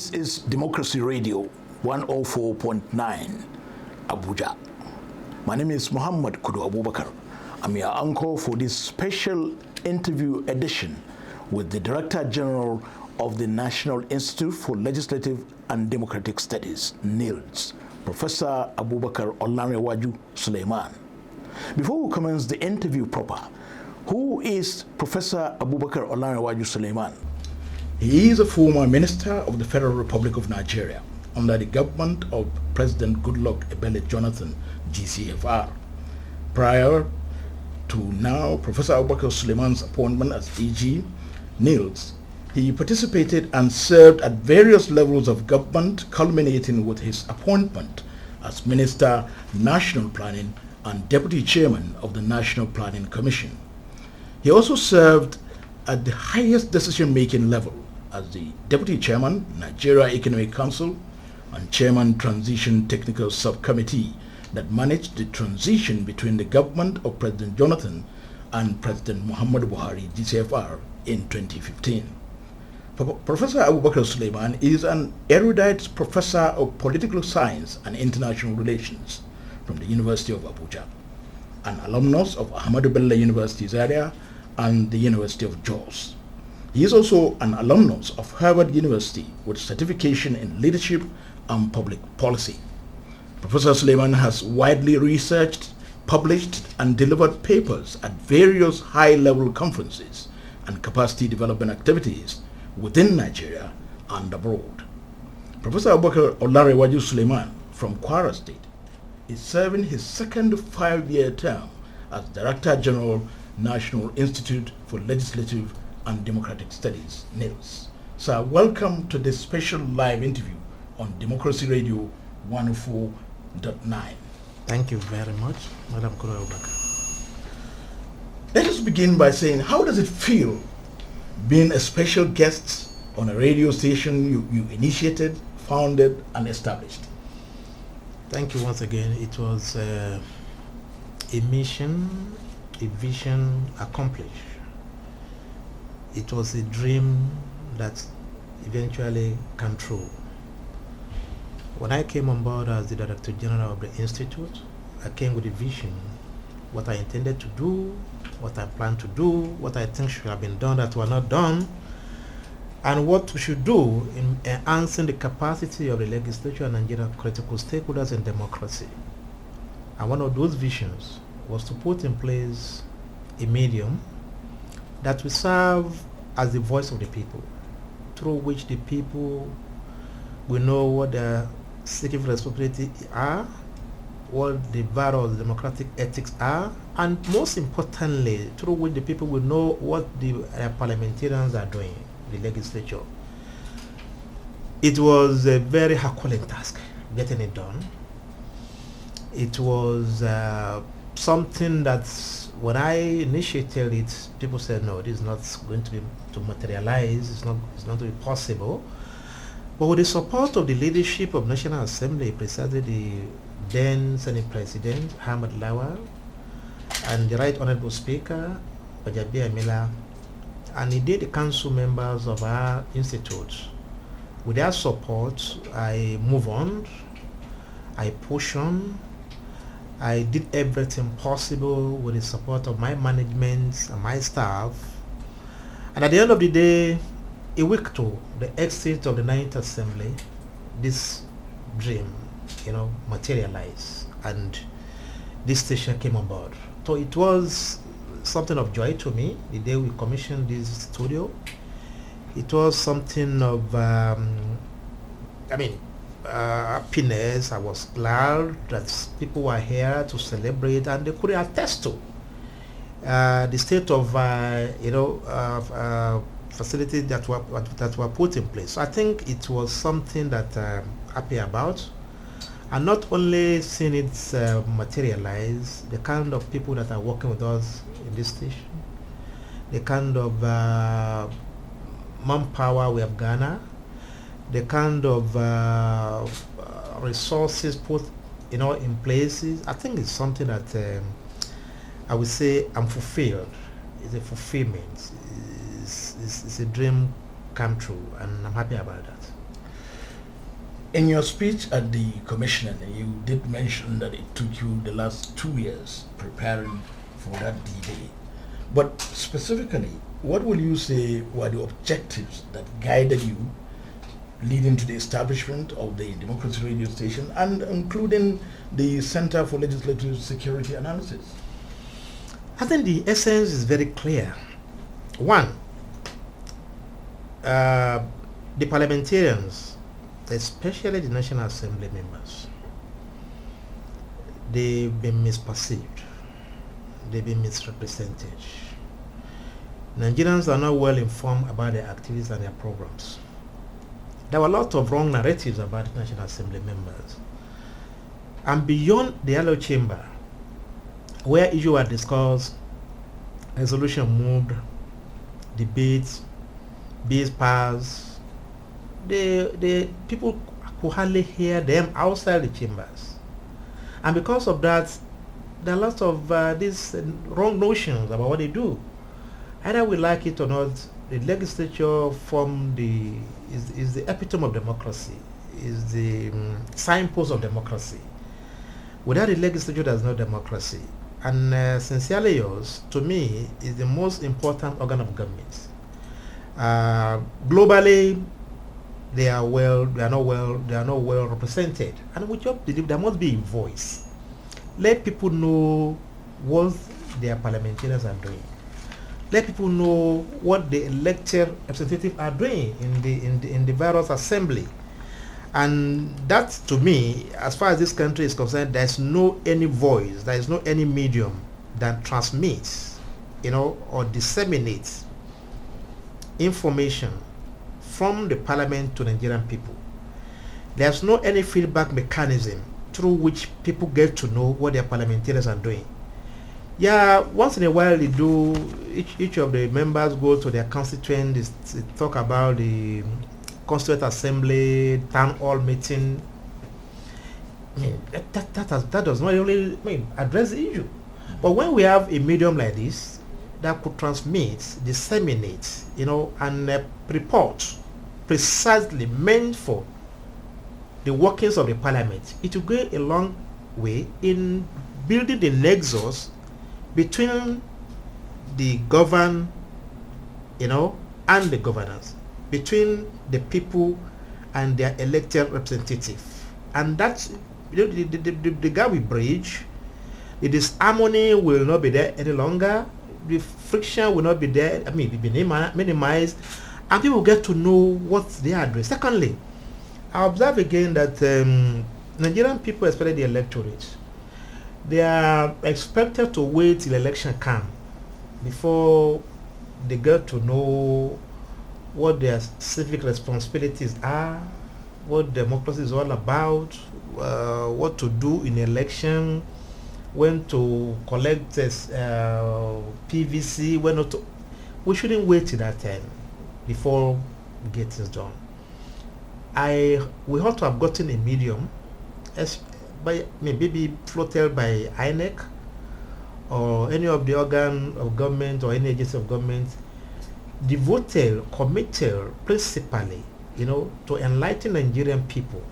This is Democracy Radio 104.9 Abuja. My name is Muhammad Abubakar. I'm your anchor for this special interview edition with the Director General of the National Institute for Legislative and Democratic Studies, NILDS, Professor Abubakar O Sulaiman. Before we commence the interview proper, who is Professor Abubakar O Sulaiman? He is a former Minister of the Federal Republic of Nigeria under the government of President Goodluck Ebele Jonathan, GCFR. Prior to now Professor Abubakar Sulaiman's appointment as AG, NILDS, he participated and served at various levels of government, culminating with his appointment as Minister, National Planning and Deputy Chairman of the National Planning Commission. He also served at the highest decision-making level as the Deputy Chairman, Nigeria Economic Council, and Chairman Transition Technical Subcommittee that managed the transition between the government of President Jonathan and President Muhammadu Buhari, GCFR, in 2015. Professor Abubakar Sulaiman is an erudite professor of political science and international relations from the University of Abuja, an alumnus of Ahmadu Bello University Zaria and the University of Jos. He is also an alumnus of Harvard University with certification in leadership and public policy. Professor Sulaiman has widely researched, published, and delivered papers at various high-level conferences and capacity development activities within Nigeria and abroad. Professor Abubakar O Sulaiman from Kwara State is serving his second 5-year term as Director General, National Institute for Legislative and Democratic Studies, NILDS. Sir, welcome to this special live interview on Democracy Radio 104.9. Thank you very much, Madam Abubakar. Let us begin by saying, how does it feel being a special guest on a radio station you initiated, founded, and established? Thank you once again. It was a mission, a vision accomplished. It was a dream that eventually came true. When I came on board as the Director General of the Institute, I came with a vision, what I intended to do, what I plan to do, what I think should have been done that were not done, and what we should do in enhancing the capacity of the legislature and Nigerian critical stakeholders in democracy. And one of those visions was to put in place a medium that will serve as the voice of the people, through which the people will know what their civic responsibilities are, what the various democratic ethics are, and most importantly, through which the people will know what the parliamentarians are doing, the legislature. It was a very Herculean task, getting it done. It was something that when I initiated it, people said, no, this is not going to materialize, it's not going to be possible. But with the support of the leadership of National Assembly, precisely the then Senate President, Ahmad Lawal, and the Right Honorable Speaker, Bajabi Amila, and indeed the council members of our institute, with their support, I move on, I push on, I did everything possible with the support of my management and my staff. And at the end of the day, a week to the exit of the 9th Assembly, this dream, materialized, and this station came on board. So it was something of joy to me the day we commissioned this studio. It was something of, happiness. I was glad that people were here to celebrate, and they could attest to the state of, facilities that were put in place. So I think it was something that I'm happy about, and not only seeing it materialize, the kind of people that are working with us in this station, the kind of manpower we have garnered, the kind of resources put in places. I think it's something that I would say I'm fulfilled. It's a fulfillment. It's a dream come true, and I'm happy about that. In your speech at the commissioning, you did mention that it took you the last 2 years preparing for that D-Day. But specifically, what will you say were the objectives that guided you leading to the establishment of the Democracy Radio Station and including the Center for Legislative Security Analysis? I think the essence is very clear. One, the parliamentarians, especially the National Assembly members, they've been misperceived. They've been misrepresented. Nigerians are not well informed about their activities and their programs. There were a lot of wrong narratives about the National Assembly members. And beyond the yellow chamber, where issues were discussed, resolution moved, debates, bills passed, the people could hardly hear them outside the chambers. And because of that, there are lots of these wrong notions about what they do. Either we like it or not, the legislature is the epitome of democracy, is the signpost of democracy. Without the legislature, there's no democracy. And sincerely yours, to me, is the most important organ of government. Globally, they are not well represented. And we just believe there must be a voice. Let people know what their parliamentarians are doing. Let people know what the elected representatives are doing in the various assembly. And that, to me, as far as this country is concerned, there's no any voice, there is no any medium that transmits, or disseminates information from the parliament to Nigerian people. There's no any feedback mechanism through which people get to know what their parliamentarians are doing. Yeah, once in a while they do, each of the members go to their constituents, they talk about the Constituent Assembly, town hall meeting. I mean, that does not really address the issue. But when we have a medium like this that could transmit, disseminate, and report precisely meant for the workings of the parliament, it will go a long way in building the nexus between the governed, and the governance, between the people and their elected representative. And that's the gap we bridge. The disharmony will not be there any longer. The friction will not be there. It will be minimized, and people get to know what they are doing. Secondly, I observe again that Nigerian people, especially the electorate, they are expected to wait till election comes before they get to know what their civic responsibilities are, what democracy is all about, what to do in election, when to collect PVC, when not to. We shouldn't wait till that time before we get things done. We ought to have gotten a medium, maybe floated by INEC or any of the organ of government or any agency of government, devoted, committed principally, to enlighten Nigerian people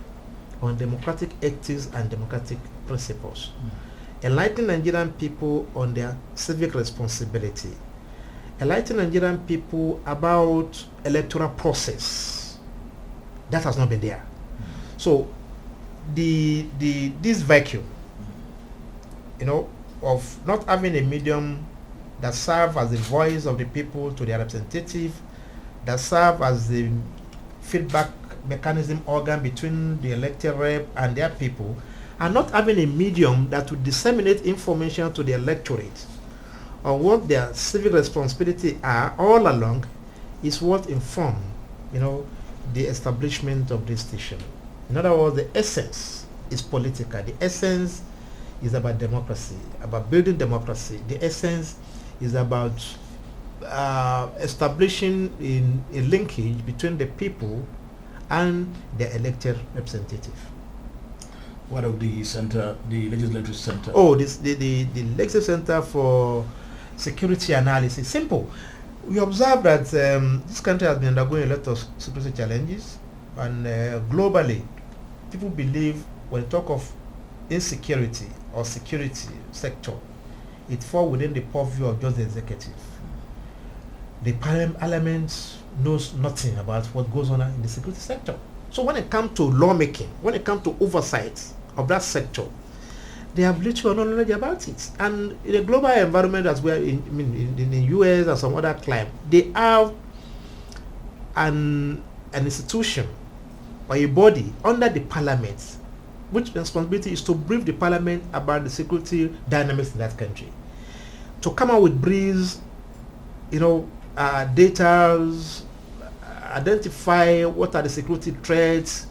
on democratic ethics and democratic principles. Enlighten Nigerian people on their civic responsibility. Enlighten Nigerian people about electoral process. That has not been there. So this vacuum, of not having a medium that serve as the voice of the people to their representative, that serve as the feedback mechanism organ between the elected rep and their people, and not having a medium that would disseminate information to the electorate on what their civic responsibility are all along, is what inform, the establishment of this station. In other words, the essence is political. The essence is about democracy, about building democracy. The essence is about establishing a linkage between the people and their elected representative. What of the center, the legislative center? Oh, the legislative center for security analysis. Simple. We observe that this country has been undergoing a lot of security challenges, and globally, people believe when we talk of insecurity or security sector, it falls within the purview of just the executive. The parliament knows nothing about what goes on in the security sector. So when it comes to lawmaking, when it comes to oversight of that sector, they have little or no knowledge about it. And in a global environment as well, in the US and some other climes, they have an institution or a body under the parliament, which responsibility is to brief the parliament about the security dynamics in that country, to come out with briefs, data, identify what are the security threats,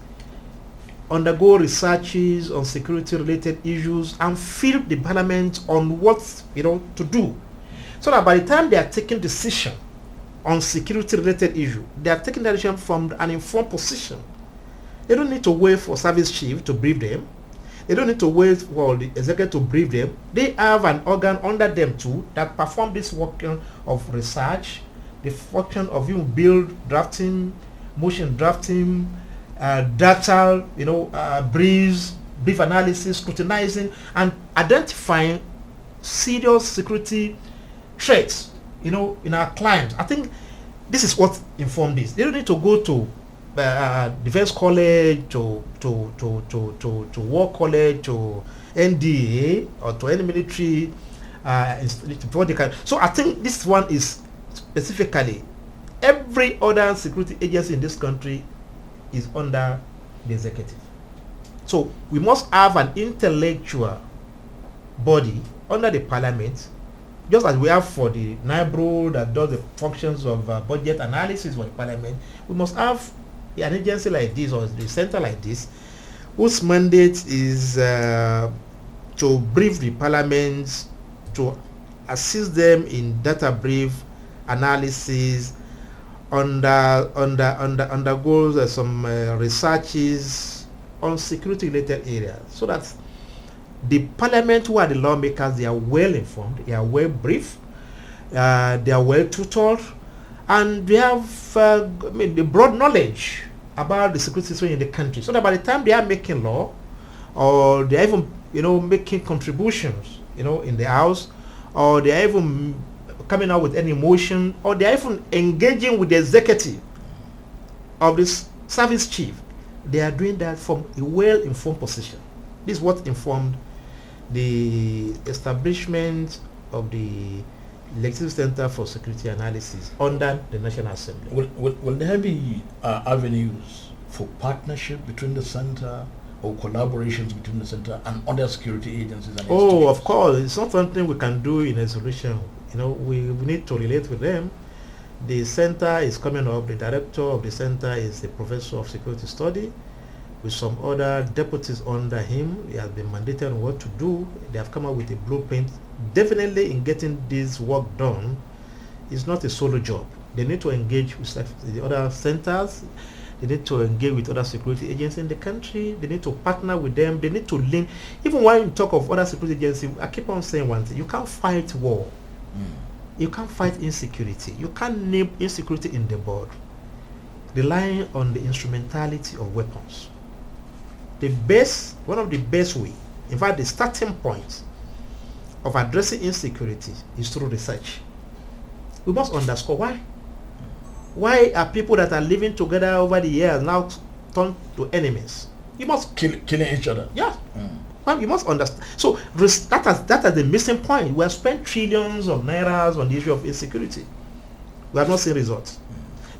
undergo researches on security related issues, and fill the parliament on what to do, so that by the time they are taking decision on security related issue, they are taking that decision from an informed position. They don't need to wait for service chief to brief them. They don't need to wait for the executive to brief them. They have an organ under them too that perform this work of research, the function of drafting, motion drafting, data, brief analysis, scrutinizing, and identifying serious security threats, in our clients. I think this is what informed this. They don't need to go to defense college, to war college, to NDA, or to any military institute. So I think this one is specifically, every other security agency in this country is under the executive. So we must have an intellectual body under the parliament, just as we have for the NIBRO that does the functions of budget analysis for the parliament. We must have an agency like this, or the center like this, whose mandate is to brief the parliament, to assist them in data brief analysis, undergoes some researches on security related areas, so that the parliament, who are the lawmakers, they are well informed, they are well briefed, they are well tutored, and they have the broad knowledge about the security situation in the country, so that by the time they are making law, or they are even making contributions in the house, or they are even coming out with any motion, or they are even engaging with the executive of this service chief, they are doing that from a well-informed position. This is what informed the establishment of the Legislative Center for Security Analysis under the National Assembly. Will there be avenues for partnership between the center, or collaborations between the center and other security agencies and institutions? Of course. It's not something we can do in isolation. We need to relate with them. The center is coming up. The director of the center is a professor of security study, with some other deputies under him. He has been mandated on what to do. They have come up with a blueprint. Definitely, in getting this work done, it's not a solo job. They need to engage with the other centers. They need to engage with other security agencies in the country. They need to partner with them. They need to link. Even when you talk of other security agencies, I keep on saying one thing: you can't fight war. You can't fight insecurity. You can't name insecurity in the board relying on the instrumentality of weapons. One of the best way, in fact, the starting point of addressing insecurity is through research. We must underscore why. Why are people that are living together over the years now turned to enemies? You must killing each other. Yeah. Well, you must understand. So that is the missing point. We have spent trillions of nairas on the issue of insecurity. We have not seen results.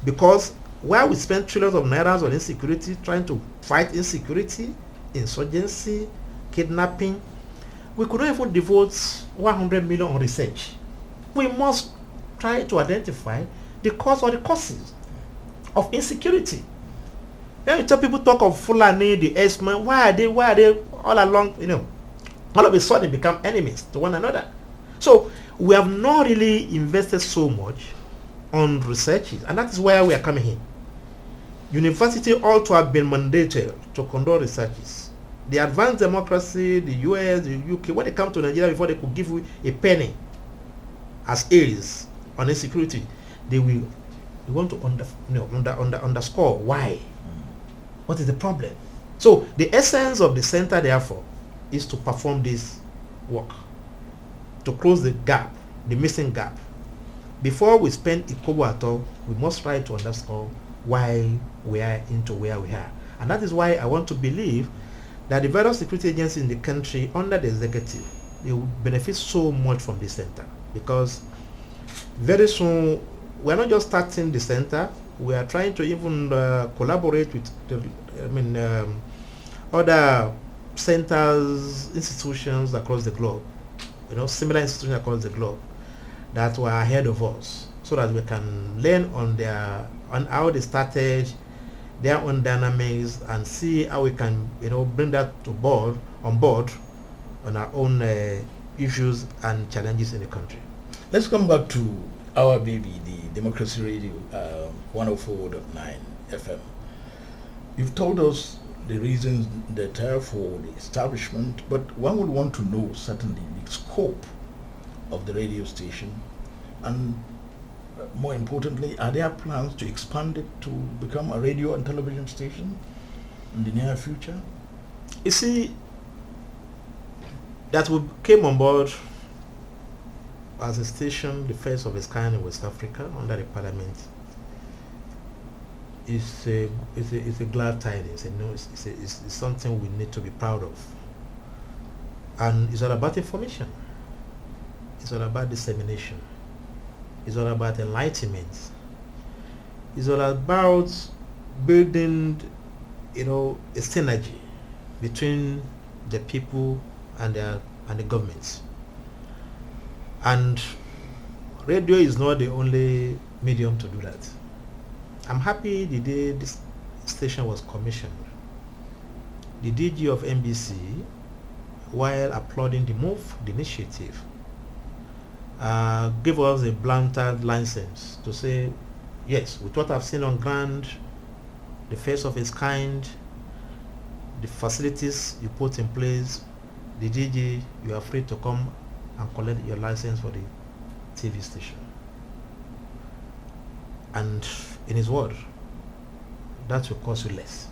Because while we spend trillions of nairas on insecurity, trying to fight insecurity, insurgency, kidnapping, we could not even devote 100 million on research. We must try to identify the cause or the causes of insecurity. Then you tell people, talk of Fulani, the S-man, why are they all along, all of a sudden become enemies to one another? So we have not really invested so much on researches, and that is where we are coming in. University ought to have been mandated to conduct researches. The advanced democracy, the US, the UK, when they come to Nigeria, before they could give you a penny as aids on insecurity, they want to underscore why. What is the problem? So the essence of the center, therefore, is to perform this work, to close the gap, the missing gap. Before we spend a kobo at all, we must try to understand why we are into where we are. And that is why I want to believe that the various security agencies in the country under the executive, they will benefit so much from this center, because very soon we're not just starting the center, we are trying to even collaborate with the, other centers, institutions across the globe, similar institutions across the globe that were ahead of us, so that we can learn on how they started, their own dynamics, and see how we can bring that on board on our own issues and challenges in the country. Let's come back to our baby, the Democracy Radio 104.9 FM. You've told us the reasons that are for the establishment, but one would want to know certainly the scope of the radio station, and more importantly, are there plans to expand it to become a radio and television station in the near future? You see, that we came on board as a station, the first of its kind in West Africa under the Parliament, is a glad tidings. It's something we need to be proud of. And it's all about information. It's all about dissemination. It's all about enlightenment. It's all about building, a synergy between the people and the governments. And radio is not the only medium to do that. I'm happy the day this station was commissioned, the DG of NBC, while applauding the move, the initiative, gave us a blanket license to say, yes, with what I've seen on ground, the first of its kind, the facilities you put in place, the DG, you are free to come and collect your license for the TV station. And in his word, that will cost you less.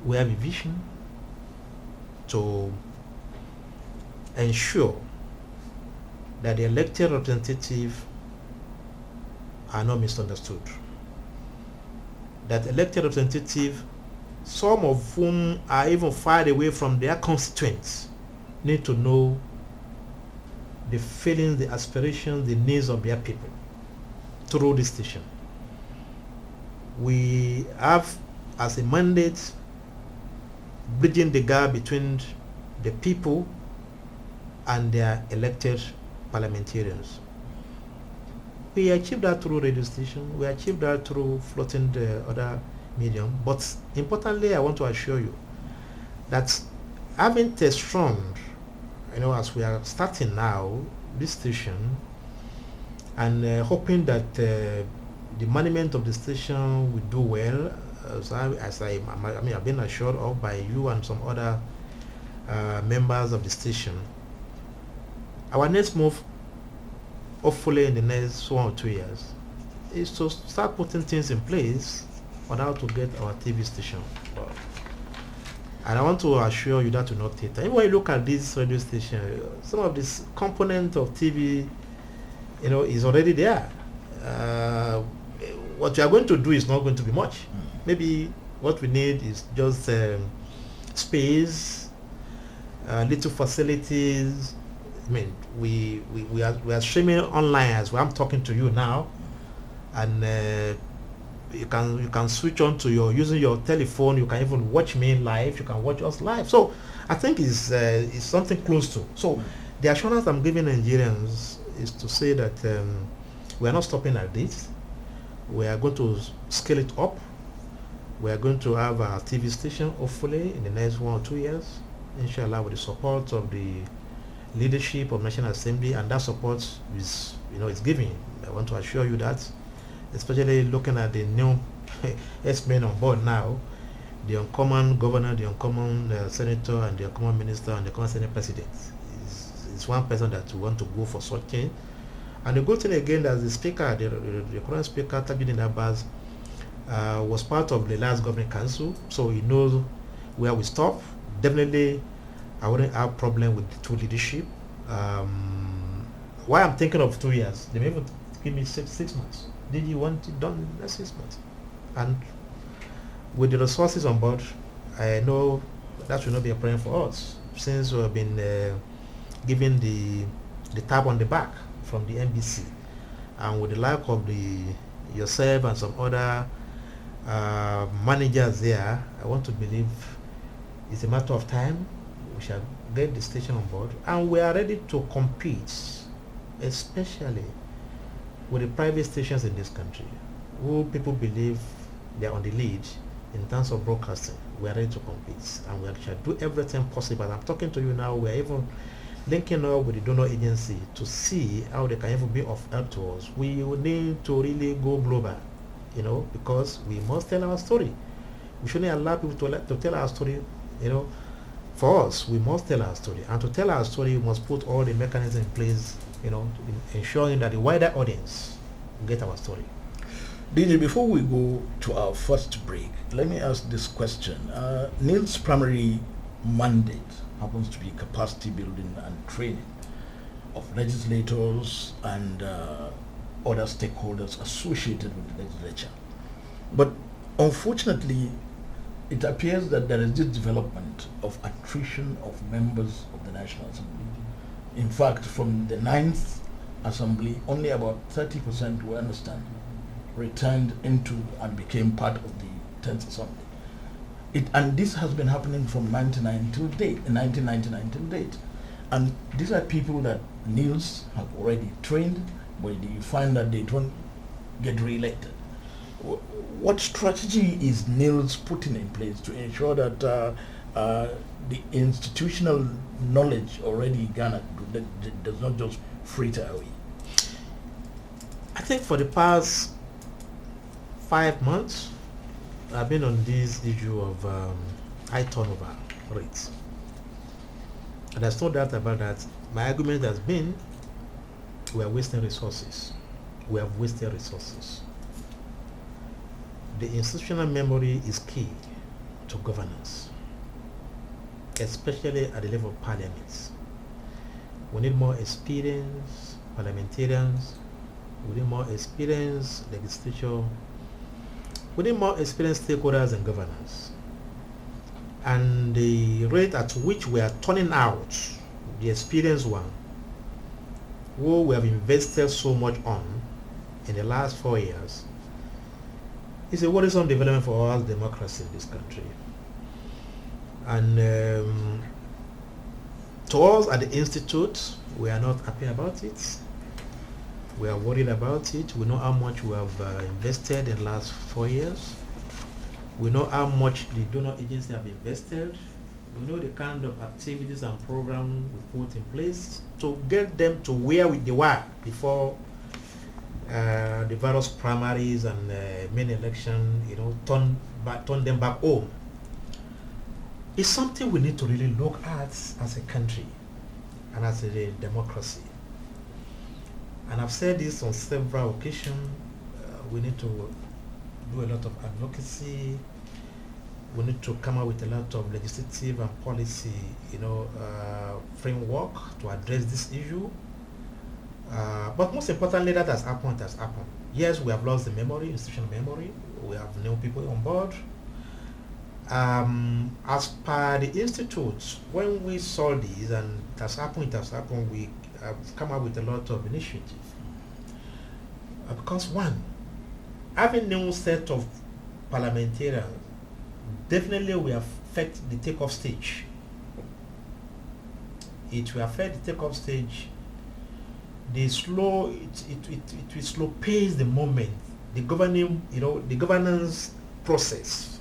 We have a vision to ensure that the elected representatives are not misunderstood. That elected representatives, some of whom are even far away from their constituents, need to know the feelings, the aspirations, the needs of their people through this station. We have as a mandate bridging the gap between the people and their elected parliamentarians. We achieve that through radio station, we achieve that through floating the other medium, but importantly I want to assure you that having strong, as we are starting now this station, and hoping that the management of the station will do well, I've been assured of by you and some other members of the station. Our next move, hopefully in the next 1 or 2 years, is to start putting things in place on how to get our TV station. And I want to assure you that will not take time. Even when you look at this radio station, some of this component of TV, is already there. What we are going to do is not going to be much. Maybe what we need is just space, little facilities. I mean, we are streaming online as well. I'm talking to you now, and you can switch on to using your telephone. You can even watch me live. You can watch us live. So I think it's something close to. So the assurance I'm giving Nigerians is to say that we are not stopping at this. We are going to scale it up. We are going to have a TV station hopefully in the next 1 or 2 years, inshallah, with the support of the leadership of National Assembly, and that support is giving. I want to assure you that, especially looking at the new S-men on board now, the uncommon governor, the uncommon senator, and the uncommon minister, and the uncommon senate president. It's one person that we want to go for such thing. And the good thing again, that the speaker, the current speaker, Tajuddin Abbas, was part of the last governing council, so he knows where we stop. Definitely, I wouldn't have problem with the two leadership. Why I'm thinking of 2 years? They may even give me six months. Did you want it done in the next 6 months? And with the resources on board, I know that should not be a problem for us, since we have been given the tap on the back from the NBC, and with the lack of yourself and some other managers there, I want to believe it's a matter of time we shall get the station on board, and we are ready to compete, especially with the private stations in this country, who people believe they are on the lead in terms of broadcasting. We are ready to compete, and we shall do everything possible. I'm talking to you now, we are even linking up with the donor agency to see how they can even be of help to us. We will need to really go global, because we must tell our story. We shouldn't allow people to tell our story, For us, we must tell our story. And to tell our story, we must put all the mechanisms in place, ensuring that the wider audience will get our story. DJ, before we go to our first break, let me ask this question. NILDS' primary mandate happens to be capacity building and training of legislators and other stakeholders associated with the legislature. But unfortunately, it appears that there is this development of attrition of members of the National Assembly. In fact, from the 9th Assembly, only about 30%, we understand, returned into and became part of the 10th Assembly. And this has been happening from 1999 till date. And these are people that NILDS have already trained, but you find that they don't get re-elected. What strategy is NILDS putting in place to ensure that the institutional knowledge already garnered does not just fritter away? I think for the past 5 months, I've been on this issue of high turnover rates. And there's no doubt about that. My argument has been, we are wasting resources. We have wasted resources. The institutional memory is key to governance, especially at the level of parliaments. We need more experienced parliamentarians. We need more experienced legislature. We need more experienced stakeholders and governors. And the rate at which we are turning out the experienced one, who we have invested so much on in the last 4 years, is a worrisome development for all democracy in this country. And to us at the Institute, we are not happy about it. We are worried about it. We know how much we have invested in the last 4 years. We know how much the donor agency have invested. We know the kind of activities and programs we put in place to get them to where they were before the various primaries and main election, turn them back home. It's something we need to really look at as a country and as a democracy. And I've said this on several occasions. We need to do a lot of advocacy. We need to come up with a lot of legislative and policy, framework to address this issue. But most importantly, that has happened. Yes, we have lost the memory, institutional memory. We have new people on board. As per the Institute, when we saw this and it has happened, we have come up with a lot of initiatives. Because one, having new set of parliamentarians definitely will affect the takeoff stage. It will affect the takeoff stage. It will slow pace the moment, the governance process.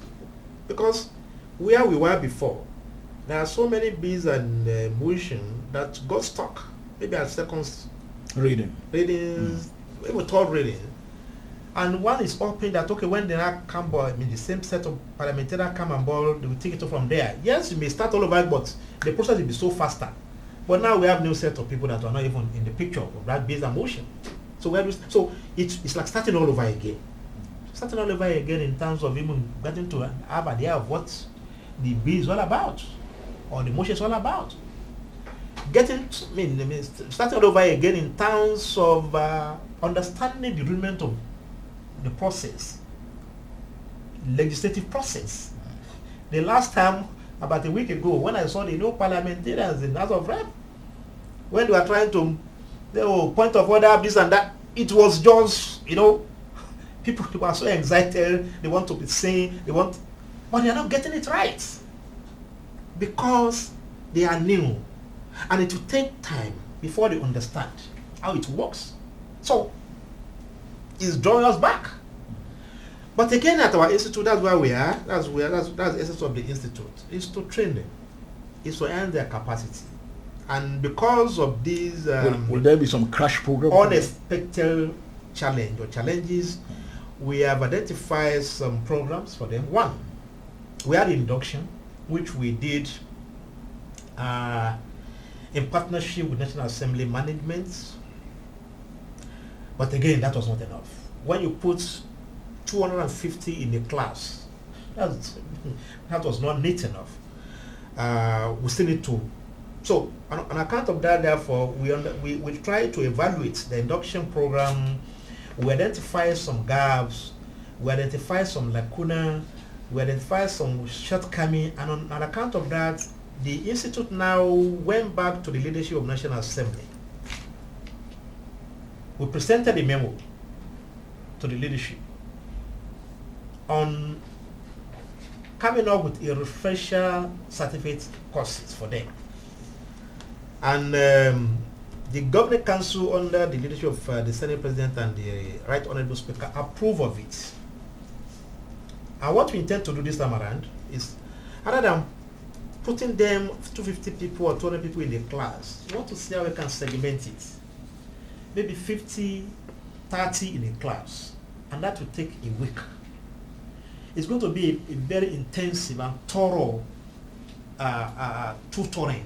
Because where we were before, there are so many bills and motions that got stuck, maybe at second readings, even third reading. And one is hoping that, okay, when they come board, the same set of parliamentarians come on board, they will take it from there. Yes, you may start all over, but the process will be so faster. But now we have new set of people that are not even in the picture of that bills and motion. So it's like starting all over again. starting all over again in terms of even getting to have an idea of what the bill is all about, or the motion is all about. Starting all over again in terms of understanding the rudiment of the process, legislative process. The last time, about a week ago, when I saw the new parliamentarians in House of Rep, when they were trying to, point of order, this and that, it was just, people were so excited, they want to be seen, but they are not getting it right because they are new, and it will take time before they understand how it works. So it's drawing us back. But again, at our institute, that's where we are. That's the essence of the institute, is to train them, is to enhance their capacity. And because of these will there be some crash program? Unexpected challenge or challenges, we have identified some programs for them. One, we had induction, which we did in partnership with National Assembly management. But again, that was not enough. When you put 250 in a class, that was not neat enough. We still need to. So on account of that, therefore, we try to evaluate the induction program. We identify some gaps, we identify some lacuna, we identify some shortcoming, and on account of that, the institute now went back to the leadership of National Assembly. We presented a memo to the leadership on coming up with a refresher certificate courses for them. And the Governing Council, under the leadership of the Senate President and the Right Honorable Speaker, approve of it. And what we intend to do this time around is, rather than putting them 250 people or 200 people in the class, we want to see how we can segment it. Maybe 50, 30 in a class, and that will take a week. It's going to be a very intensive and thorough tutoring,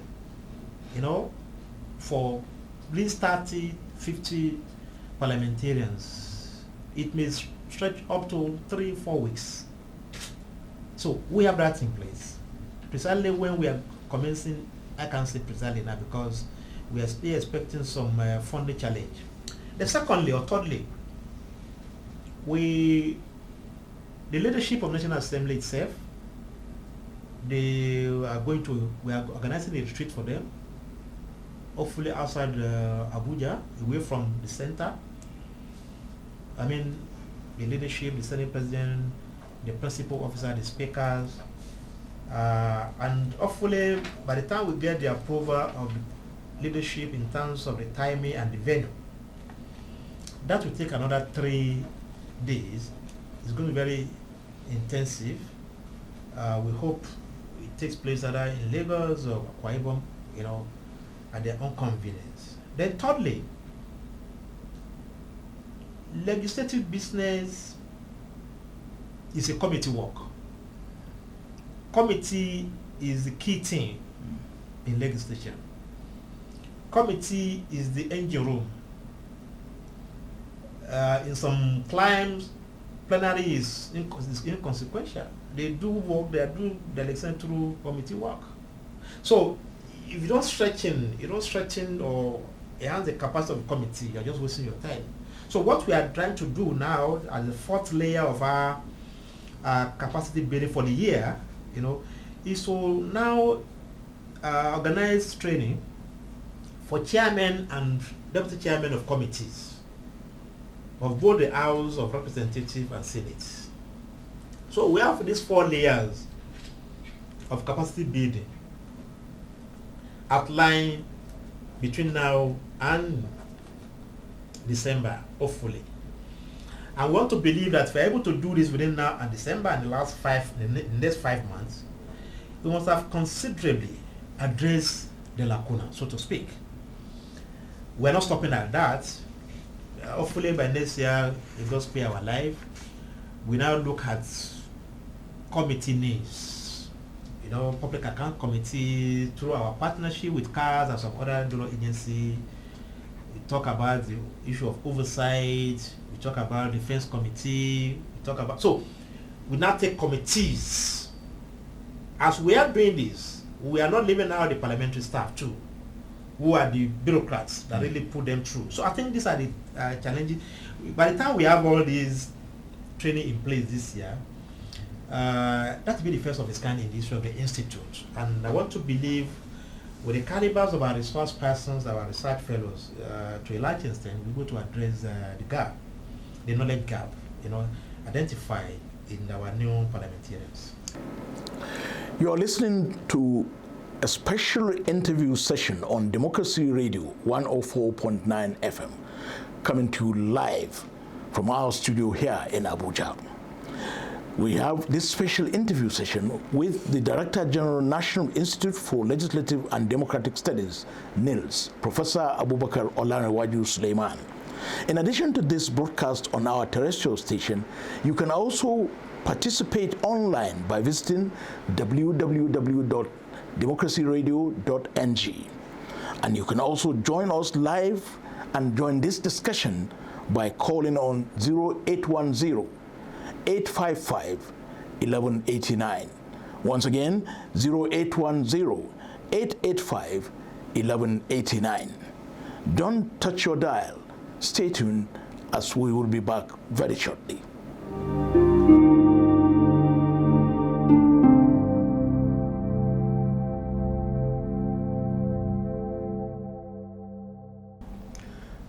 for at least 30, 50 parliamentarians. It may stretch up to 3-4 weeks. So we have that in place. Precisely when we are commencing, I can't say precisely now because we are still expecting some funding challenge. Then secondly or thirdly, the leadership of National Assembly itself, we are organizing a retreat for them, hopefully outside Abuja, away from the center. The leadership, the Senate President, the principal officer, the speakers, and hopefully by the time we get the approval of the leadership in terms of the timing and the venue, that will take another 3 days. It's going to be very intensive. We hope it takes place either in Lagos or Akwa Ibom, at their own convenience. Then thirdly, legislative business is a committee work. Committee is the key thing in legislation. Committee is the engine room. In some climes, plenary is inconsequential. They do work, they do the election through committee work. So if you don't stretching or enhance the capacity of the committee, you're just wasting your time. So what we are trying to do now as the fourth layer of our capacity building for the year, is to now organize training for chairmen and deputy chairmen of committees of both the House of Representatives and Senate. So we have these 4 layers of capacity building outlined between now and December, hopefully. I want to believe that if we're able to do this within now and December and the next 5 months, we must have considerably addressed the lacuna, so to speak. We're not stopping at that. Hopefully by next year, if God spare our life, we now look at committee needs. Public account committee, through our partnership with CARS and some other donor agency. We talk about the issue of oversight. We talk about defense committee. We talk about. So we now take committees. As we are doing this, we are not leaving out the parliamentary staff too, who are the bureaucrats that really put them through. So I think these are the challenges. By the time we have all these training in place this year, that will be the first of its kind in the history of the institute. And I want to believe with the calibers of our resource persons, our research fellows, to a large extent, we're going to address the gap, the knowledge gap, identified in our new parliamentarians. You are listening to a special interview session on Democracy Radio 104.9 FM, coming to you live from our studio here in Abuja. We have this special interview session with the Director General National Institute for Legislative and Democratic Studies, NILDS, Professor Abubakar O Sulaiman. In addition to this broadcast on our terrestrial station, you can also participate online by visiting www.democracyradio.ng. And you can also join us live and join this discussion by calling on 0810-855-1189. Once again, 0810-885-1189. Don't touch your dial. Stay tuned, as we will be back very shortly.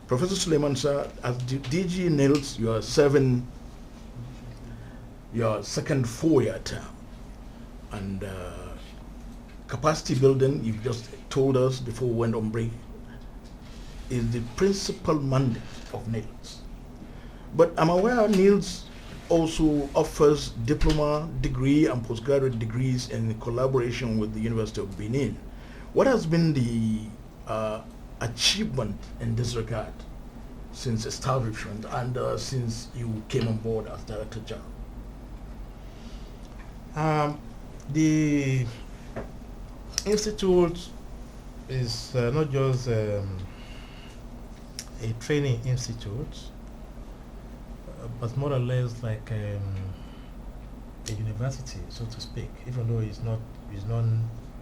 Professor Sulaiman, sir, as DG NILDS, you are serving your second 4-year term. And capacity building, you've just told us before we went on break, is the principal mandate of NILDS. But I'm aware NILDS also offers diploma, degree, and postgraduate degrees in collaboration with the University of Benin. What has been the achievement in this regard since establishment and since you came on board as Director General? The institute is not just a training institute, but more or less like a university, so to speak, even though it's not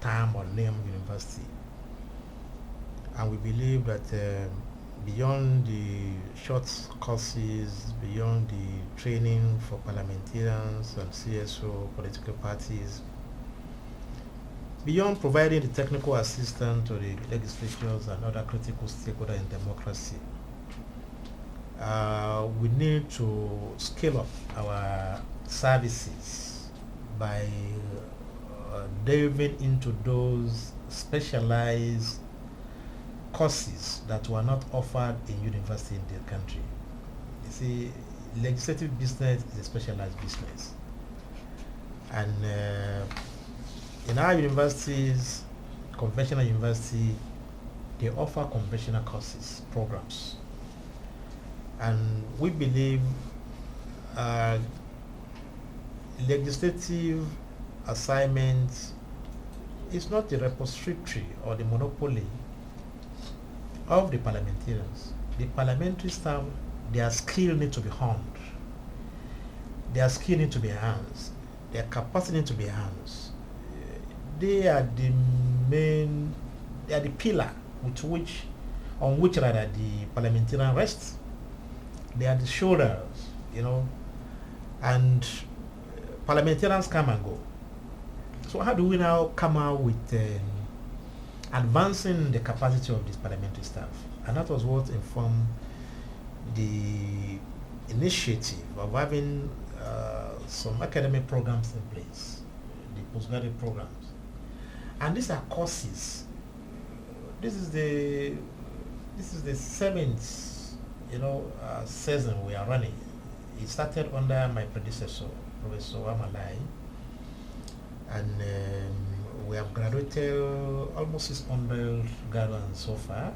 term or name university. And we believe that beyond the short courses, beyond the training for parliamentarians and CSO political parties, beyond providing the technical assistance to the legislatures and other critical stakeholders in democracy, we need to scale up our services by delving into those specialized courses that were not offered in university in the country. You see, legislative business is a specialized business. And in our universities, conventional university, they offer conventional courses, programs. And we believe legislative assignment is not the repository or the monopoly of the parliamentarians. The parliamentary staff, their skill need to be honed. Their skill need to be enhanced. Their capacity need to be enhanced. They are the pillar on which the parliamentarian rests. They are the shoulders, and parliamentarians come and go. So how do we now come out with advancing the capacity of this parliamentary staff? And that was what informed the initiative of having some academic programs in place, the postgraduate programs. And these are courses. This is the seventh season we are running. It started under my predecessor, Professor Amalai, and we have graduated almost 600 graduates so far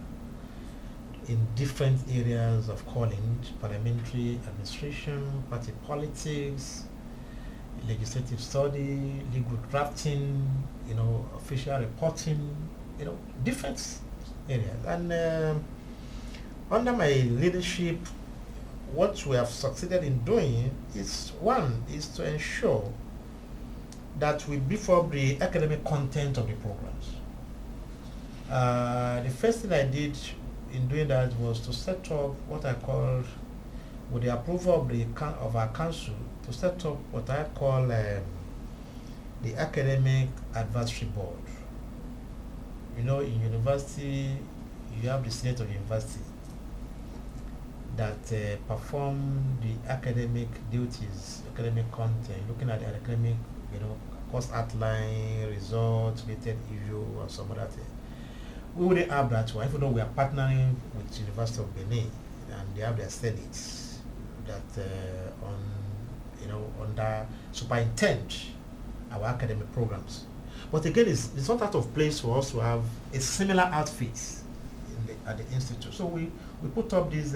in different areas of calling: parliamentary administration, party politics, legislative study, legal drafting, official reporting, different areas. And under my leadership, what we have succeeded in doing is, one, is to ensure that we beef up the academic content of the programs. The first thing I did in doing that was to set up what I called, with the approval of our council, to set up what I call the Academic Advisory Board. You know, in university, you have the Senate of University that perform the academic duties, academic content, looking at the academic, course outline, results, related issue, and some other thing. We wouldn't have that one, even though we are partnering with University of Benin, and they have their senates that under superintend our academic programs. But again, it's not out of place for us to have a similar outfit at the institute. So we put up this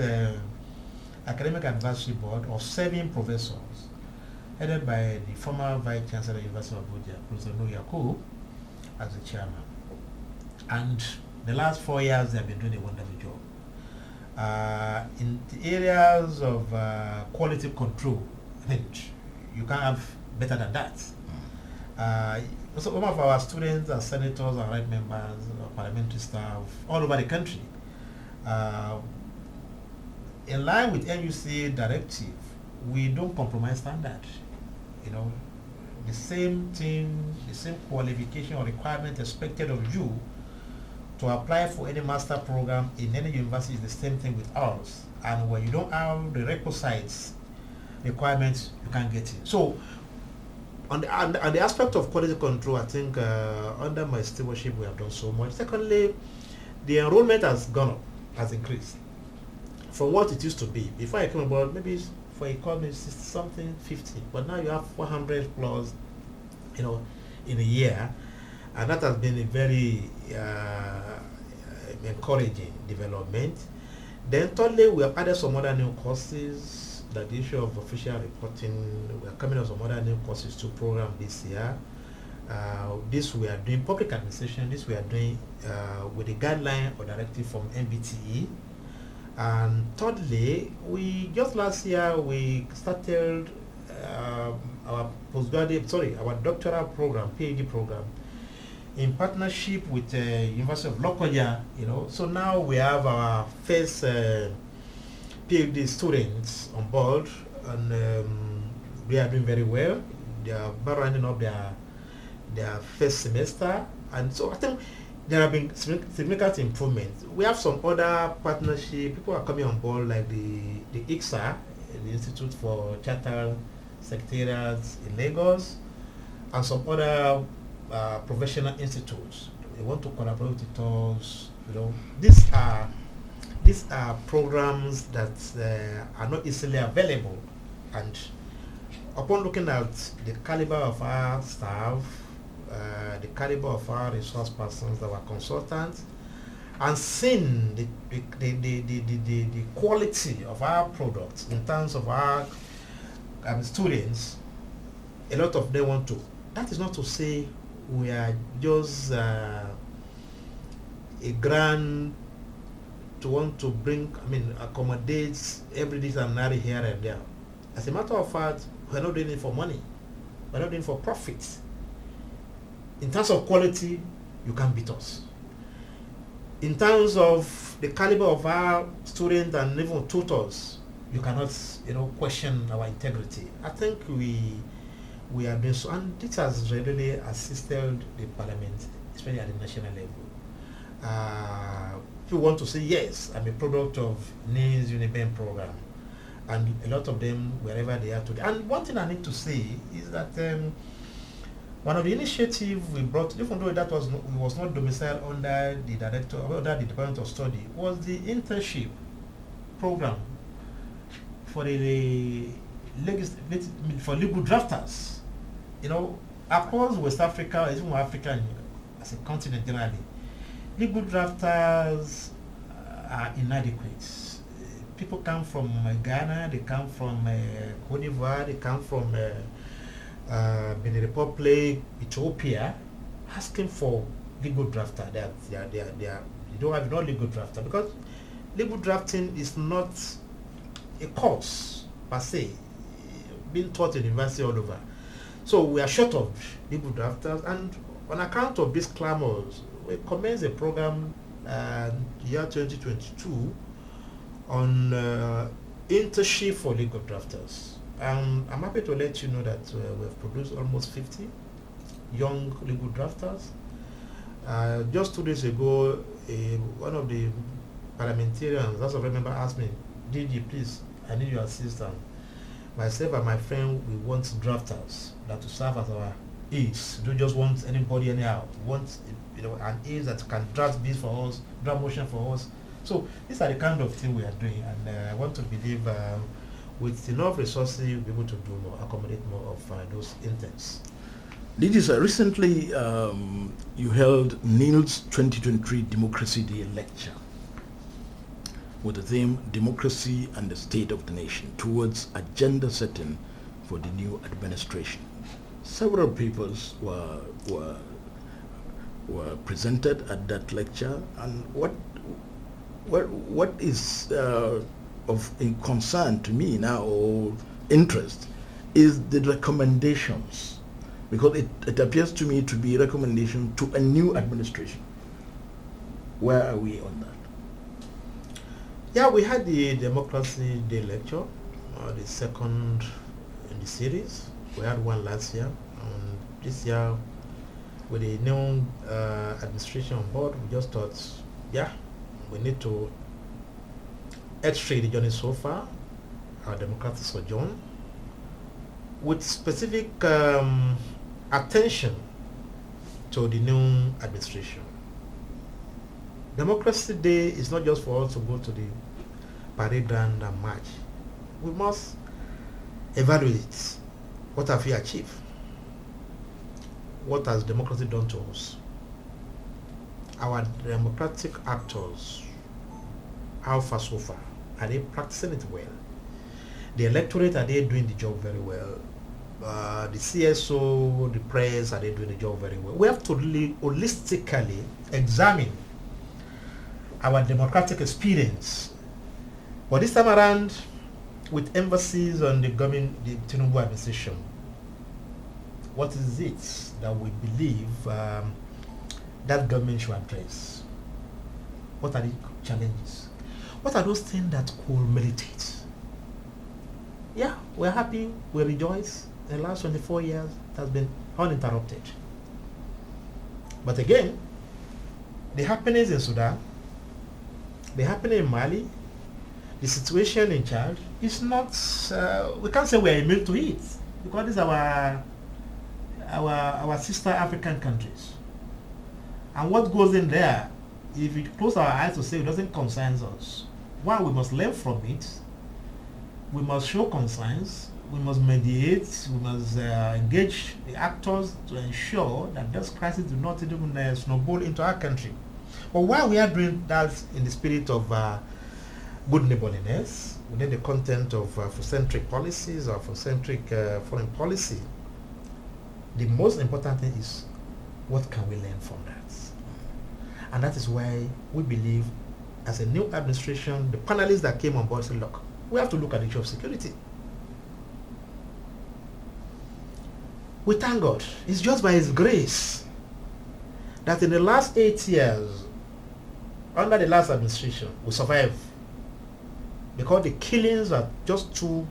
academic advisory board of 7 professors, headed by the former Vice Chancellor of the University of Abuja, Professor Noyaku, as the chairman. And the last 4 years, they have been doing a wonderful job. In the areas of quality control, I think you can't have better than that. Some of our students are senators and right members, parliamentary staff all over the country. In line with NUC directive, we don't compromise standard. The same thing, the same qualification or requirement expected of you to apply for any master program in any university is the same thing with ours. And when you don't have the requisites requirements, you can't get it. So on the aspect of quality control, I think under my stewardship we have done so much. Secondly, the enrollment has gone up, has increased from what it used to be. Before I came about, maybe for economics something 50, but now you have 400 plus, in a year, and that has been a very encouraging development. Then thirdly, we have added some other new courses. That the issue of official reporting, we are coming up with some other new courses to program this year. This we are doing public administration. This we are doing with the guideline or directive from MBTE. And thirdly, just last year we started our doctoral program, PhD program, in partnership with the University of Lokoja. So now we have our first PhD students on board, and they are doing very well. They are about rounding up their first semester, and so I think there have been significant improvements. We have some other partnership. People are coming on board, like the ICSA, the Institute for Chartered Secretariats in Lagos, and some other professional institutes. They want to collaborate with us. These are programs that are not easily available, and upon looking at the caliber of our staff, the caliber of our resource persons, our consultants, and seeing the quality of our products in terms of our students, a lot of them want to. That is not to say we are just a grand to want to accommodate every this and that here and there. As a matter of fact, we're not doing it for money. We're not doing it for profit. In terms of quality, you can't beat us. In terms of the caliber of our students and even tutors, you cannot, question our integrity. I think we are doing so, and this has really assisted the parliament, especially at the national level. People want to say, yes, I'm a product of NILDS Uniben program, and a lot of them, wherever they are today. And one thing I need to say is that one of the initiatives we brought, even though that was not domiciled under the Department of Study, was the internship program for the legal drafters. Across West Africa, even Africa as a continent generally, legal drafters are inadequate. People come from Ghana, they come from Cote d'Ivoire, they come from Benin Republic, Ethiopia, asking for legal drafter. They don't have no legal drafter, because legal drafting is not a course per se being taught in university all over. So we are short of legal drafters, and on account of these clamors, we commenced a program year 2022 on internship for legal drafters. I'm happy to let you know that we've produced almost 50 young legal drafters. Just 2 days ago, one of the parliamentarians, as I remember, asked me, DG, please, I need your assistance. Myself and my friend, we want drafters that to serve as our aides. We don't just want anybody anyhow. We want an aide that can draft bills for us, draft motion for us. So these are the kind of thing we are doing, and I want to believe with enough resources, we'll be able to do more, accommodate more of those interns. DG, sir, recently you held NILDS 2023 Democracy Day lecture with the theme Democracy and the State of the Nation towards agenda setting for the new administration. Several papers were presented at that lecture, and what is of a concern to me now, or interest, is the recommendations, because it appears to me to be a recommendation to a new administration. Where are we on that? Yeah, we had the Democracy Day lecture, the second in the series. We had one last year, and this year, with the new administration on board, we just thought, yeah, we need to x-ray the journey so far, our democratic sojourn, with specific attention to the new administration. Democracy Day is not just for us to go to the parade ground and march. We must evaluate what have we achieved. What has democracy done to us? Our democratic actors, how far so far? Are they practicing it well? The electorate, are they doing the job very well? The CSO, the press, are they doing the job very well? We have to really holistically examine our democratic experience. But this time around, with emphasis on the government, the Tinubu administration, what is it that we believe that government should address? What are the challenges? What are those things that could meditate? Yeah, we're happy, we rejoice. The last 24 years has been uninterrupted. But again, the happenings in Sudan, the happening in Mali, the situation in Chad is not, we can't say we're immune to it, because these are our sister African countries. And what goes in there, if we close our eyes to say it doesn't concern us, one, we must learn from it, we must show concerns, we must mediate, we must engage the actors to ensure that this crisis do not even snowball into our country. But while we are doing that in the spirit of good neighborliness, within the content of Afrocentric policies or Afrocentric foreign policy, the most important thing is what can we learn from that? And that is why we believe, as a new administration, the panelists that came on board said, look, we have to look at the issue of security. We thank God. It's just by His grace that in the last 8 years, under the last administration, we survived. Because the killings are just too,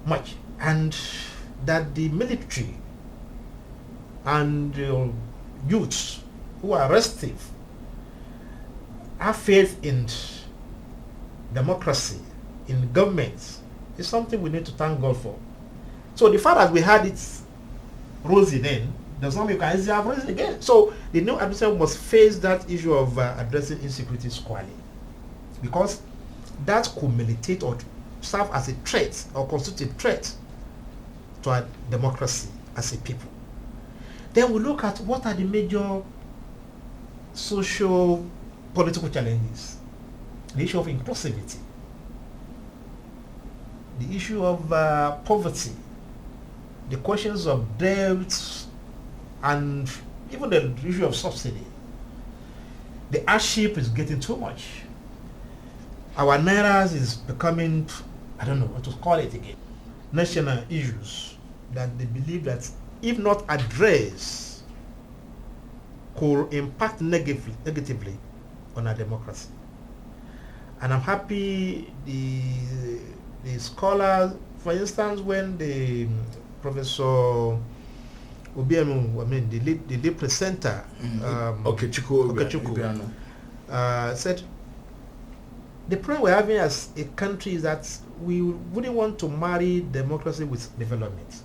much. And that the military and youths who are restive have faith in democracy, in government, is something we need to thank God for. So the fact that we had it rosy then does not mean we can easily have rosy again. So the new administration must face that issue of addressing insecurity squarely, because that could militate or serve as a threat or constitute a threat to our democracy as a people. Then we look at what are the major social political challenges. The issue of inclusivity, the issue of poverty, the questions of debt, and even the issue of subsidy. The hardship is getting too much. our Nairas is becoming, I don't know what to call it again, national issues that they believe that if not addressed could impact negatively on our democracy. And I'm happy the scholars, for instance, when the Professor Obiano, I mean the lead presenter, Okechukwu, said the problem we're having as a country is that we wouldn't want to marry democracy with development.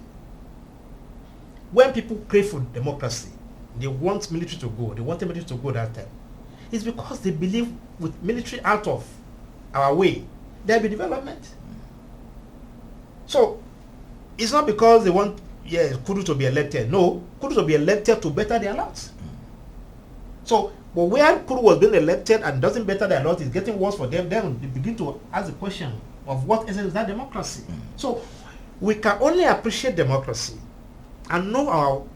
When people crave for democracy, they want military to go. They want the military to go that time. It's because they believe with military out of our way, there'll be development. So it's not because they want Kudu to be elected. No, Kudu to be elected to better their lot. So, but where Kudu was being elected and doesn't better their lot, is getting worse for them, then they begin to ask the question of what essence is that democracy? So we can only appreciate democracy and know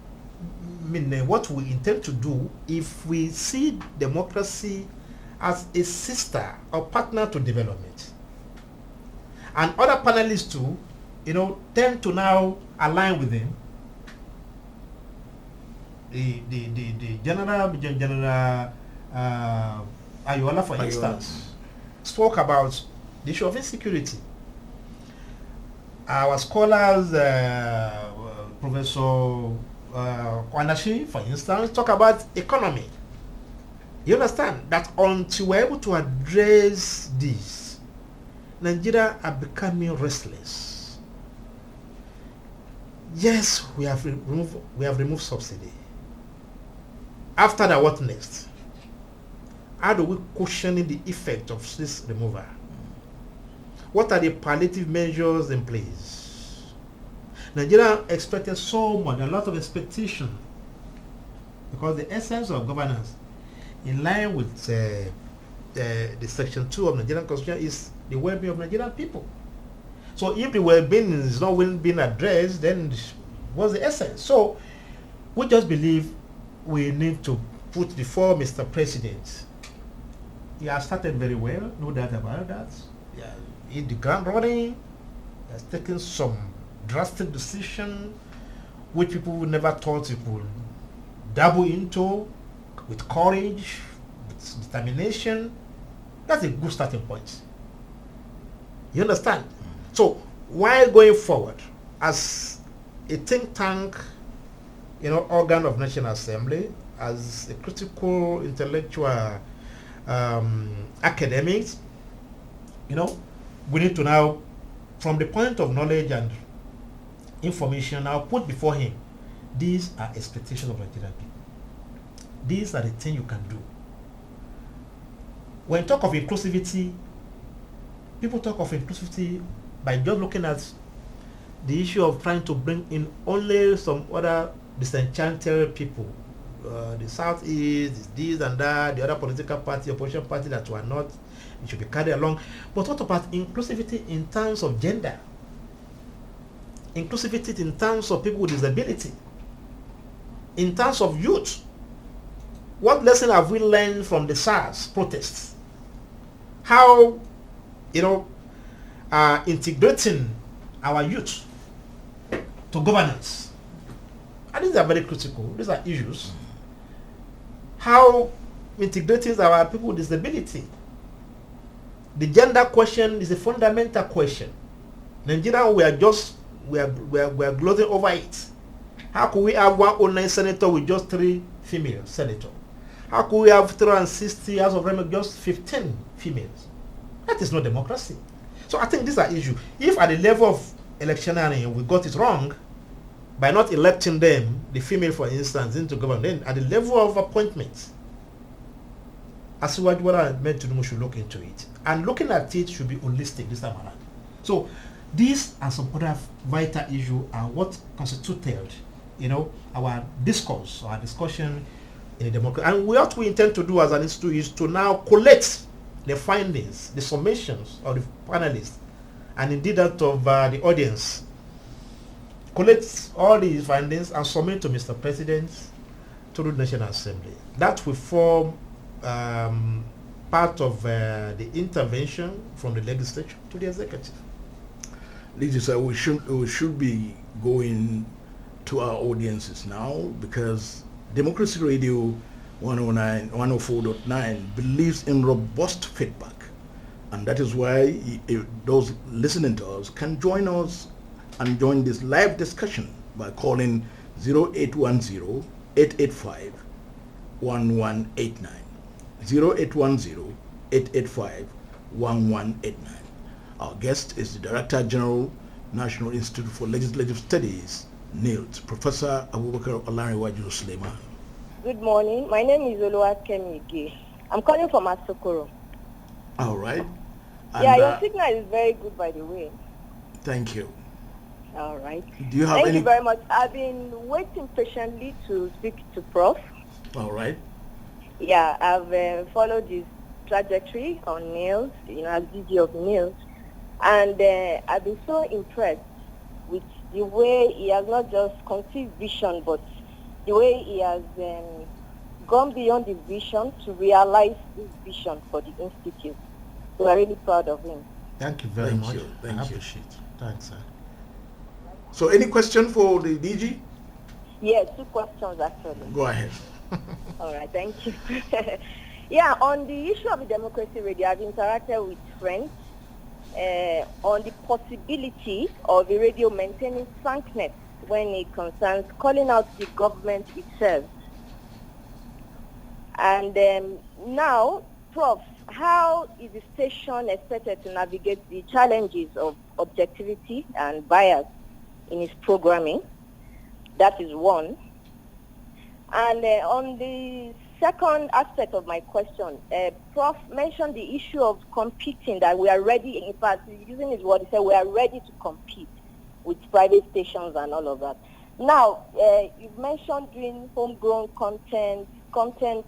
what we intend to do if we see democracy as a sister or partner to development. And other panelists too, tend to now align with him. The General Ayola, for instance, spoke about the issue of insecurity. Our scholars, Professor Kwanashi, for instance, talk about economy. You understand that until we're able to address this, Nigeria are becoming restless. Yes, we have removed subsidy. After that, what next? How do we cushion the effect of this removal? What are the palliative measures in place? Nigeria expected so much, a lot of expectation, because the essence of governance, in line with the Section 2 of Nigerian Constitution, is the well-being of Nigerian people. So if the well-being is not being addressed, then what's the essence? So we just believe we need to put before Mr. President. He has started very well, no doubt about that. Yeah, he hit the ground running. He has taken some drastic decision which people never thought he could dabble into, with courage, with determination. That's a good starting point. You understand? So while going forward as a think tank, organ of National Assembly, as a critical intellectual academics, we need to now, from the point of knowledge and information, now put before him, these are expectations of Nigerian people. These are the things you can do. When talk of inclusivity, people talk of inclusivity by just looking at the issue of trying to bring in only some other disenchanted people. The Southeast, this and that, the other political party, opposition party that were not, it should be carried along. But what about inclusivity in terms of gender? Inclusivity in terms of people with disability? In terms of youth? What lesson have we learned from the SARS protests? How, integrating our youth to governance. And these are very critical. These are issues. How integrating our people with disability. The gender question is a fundamental question. Nigeria, we are gloating over it. How could we have 109 senator with just 3 female senators? How could we have 360 House of Rem with just 15 females? That is not democracy. So I think these are issues. If at the level of electioneering we got it wrong by not electing them, the female for instance, into government, then at the level of appointments, Asiwaju Bola Ahmed Tinubu should look into it. And looking at it should be holistic this time around. So these and some other vital issues are what constituted, our discourse, our discussion in a democracy. And what we intend to do as an institute is to now collect the findings, the summations of the panelists, and indeed that of the audience. Collect all these findings and submit to Mr. President, to the National Assembly. That will form part of the intervention from the legislature to the executive. Ladies, we should be going to our audiences now, because Democracy Radio 104.9 believes in robust feedback, and that is why those listening to us can join us and join this live discussion by calling 0810-885-1189. 0810-885-1189. Our guest is the Director General, National Institute for Legislative Studies, NILDS, Professor Abubakar O Sulaiman. Good morning. My name is Oluwakemi. I'm calling from Asokoro. All right. And, your signal is very good, by the way. Thank you. All right. Do you have Thank you very much. I've been waiting patiently to speak to Prof. All right. Yeah, I've followed his trajectory on NILDS, as DG of NILDS, and I've been so impressed with the way he has not just conceived vision, but the way he has gone beyond the vision to realize this vision for the Institute. So we're really proud of him. Thank you very much. Thank I you. appreciate it. Thanks, sir. So any question for the DG? Yes, 2 questions actually. Go ahead. All right, thank you. Yeah, on the issue of the Democracy Radio, I've interacted with friends on the possibility of the radio maintaining frankness when it concerns calling out the government itself. And now, Prof, how is the station expected to navigate the challenges of objectivity and bias in its programming? That is one. And on the second aspect of my question, Prof mentioned the issue of competing, that we are ready, in fact, using his word, he said we are ready to compete with private stations and all of that. Now, you've mentioned doing homegrown content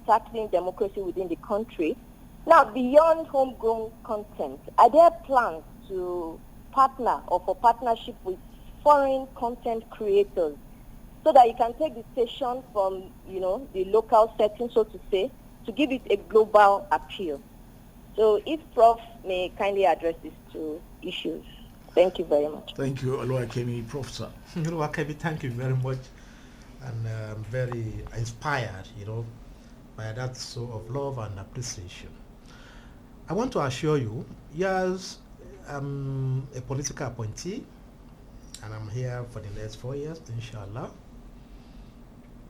tackling democracy within the country. Now, beyond homegrown content, are there plans to partner or for partnership with foreign content creators so that you can take the station from, the local setting, so to say, to give it a global appeal? So if Prof may kindly address these 2 issues. Thank you very much. Thank you, Oluwakemi, Professor. Oluwakemi, thank you very much. And I'm very inspired, by that sort of love and appreciation. I want to assure you, yes, I'm a political appointee, and I'm here for the next 4 years, inshallah.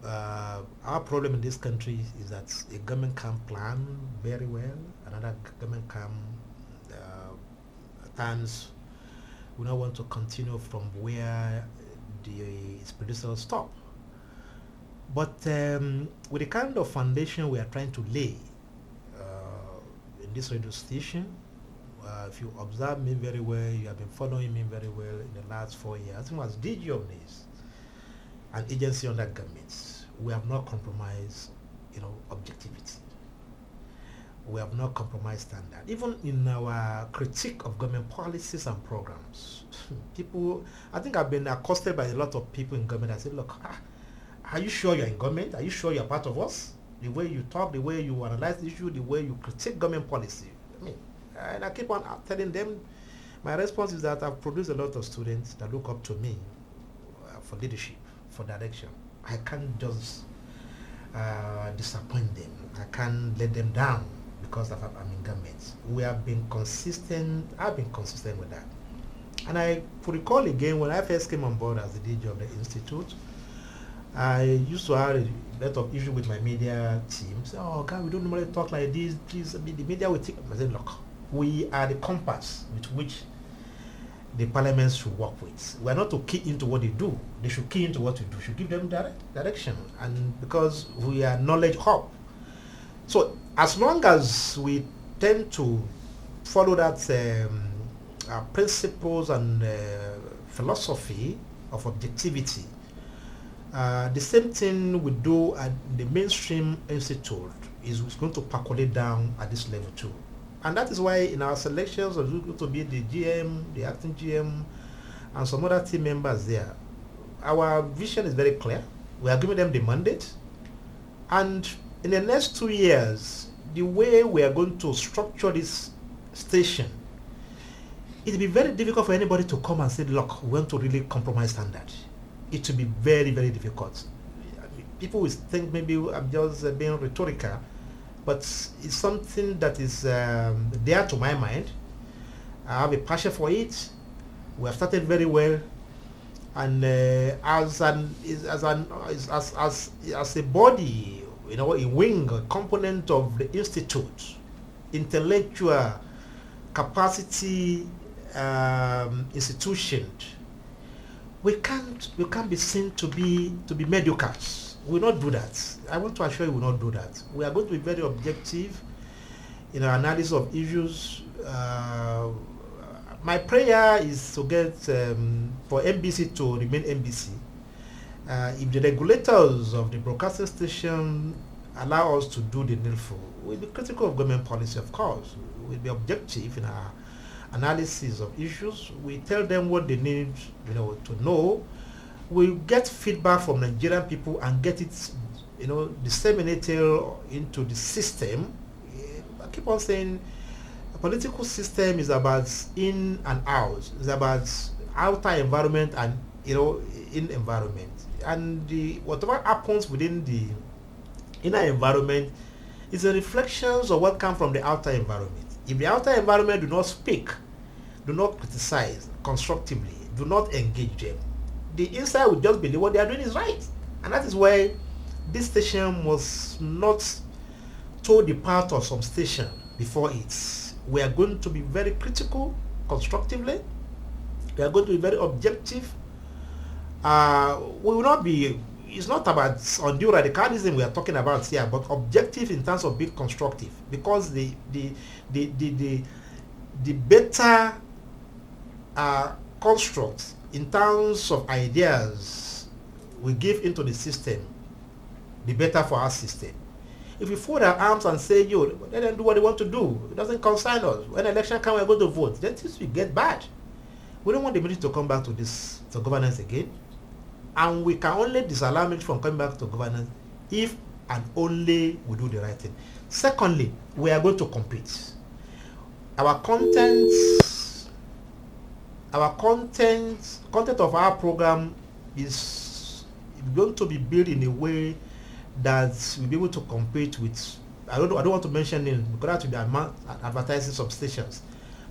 Our problem in this country is that a government can plan very well, another government can at times we don't want to continue from where its predecessors stop. But with the kind of foundation we are trying to lay in this radio station, if you observe me very well, you have been following me very well in the last 4 years. I think as DG of NILDS, an agency under government, we have not compromised, objectivity. We have not compromised standard. Even in our critique of government policies and programs, people, I think I've been accosted by a lot of people in government that say, look, are you sure you're in government? Are you sure you're part of us? The way you talk, the way you analyze the issue, the way you critique government policy. And I keep on telling them, my response is that I've produced a lot of students that look up to me for leadership, for direction. I can't just disappoint them. I can't let them down because I'm in government. We have been consistent. I've been consistent with that. And I could recall again when I first came on board as the DG of the Institute, I used to have a lot of issue with my media team. Say, oh God, we don't normally talk like this. Please, the media will take. I said, look, we are the compass with which the parliaments should work with. We are not to key into what they do. They should key into what we do. Should give them direction. And because we are knowledge hub. So as long as we tend to follow that principles and philosophy of objectivity, the same thing we do at the mainstream institute is going to percolate down at this level too. And that is why in our selections of going to be the GM, the acting GM, and some other team members there, our vision is very clear. We are giving them the mandate, and in the next 2 years, the way we are going to structure this station, it will be very difficult for anybody to come and say, look, we want to really compromise standard. It will be very, very difficult. I mean, people will think maybe I'm just being rhetorical, but it's something that is dear to my mind. I have a passion for it. We have started very well, and as a body, you know, a wing, a component of the institute, intellectual capacity institution, we can't be seen to be mediocres. We will not do that. I want to assure you, we will not do that. We are going to be very objective in our analysis of issues. My prayer is to get for NBC to remain NBC. If the regulators of the broadcasting station allow us to do the needful, we'll be critical of government policy, of course. We'll be objective in our analysis of issues. We tell them what they need, you know, to know. We get feedback from Nigerian people and get it, you know, disseminated into the system. I keep on saying, a political system is about in and out. It's about outer environment and, you know, in environment. And whatever happens within the inner environment is a reflection of what comes from the outer environment. If the outer environment do not speak, do not criticize constructively, do not engage them, the inside will just believe what they are doing is right. And that is why this station must not toe the path of some station before it. We are going to be very critical constructively. We are going to be very objective. We will not be, it's not about undue radicalism we are talking about here, but objective in terms of being constructive, because the better construct in terms of ideas we give into the system, the better for our system. If we fold our arms and say, yo, let them do what they want to do, it doesn't concern us. When election comes, we're going to vote, then things will get bad. We don't want the military to come back to this, to governance again. And we can only disallow military from coming back to governance if and only we do the right thing. Secondly, we are going to compete. Our content of our program is going to be built in a way that we'll be able to compete with, I don't want to mention names because that will be advertising some stations.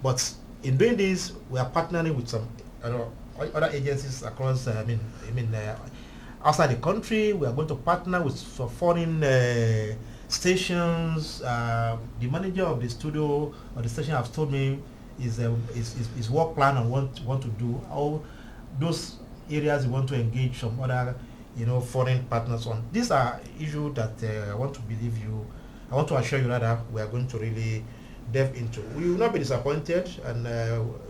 But in doing this, we are partnering with some other agencies across, outside the country. We are going to partner with some foreign stations. The manager of the studio or the station has told me is work plan on what want to do. All those areas we want to engage some other, foreign partners on. These are issues that I want to assure you that we are going to really delve into. We will not be disappointed, and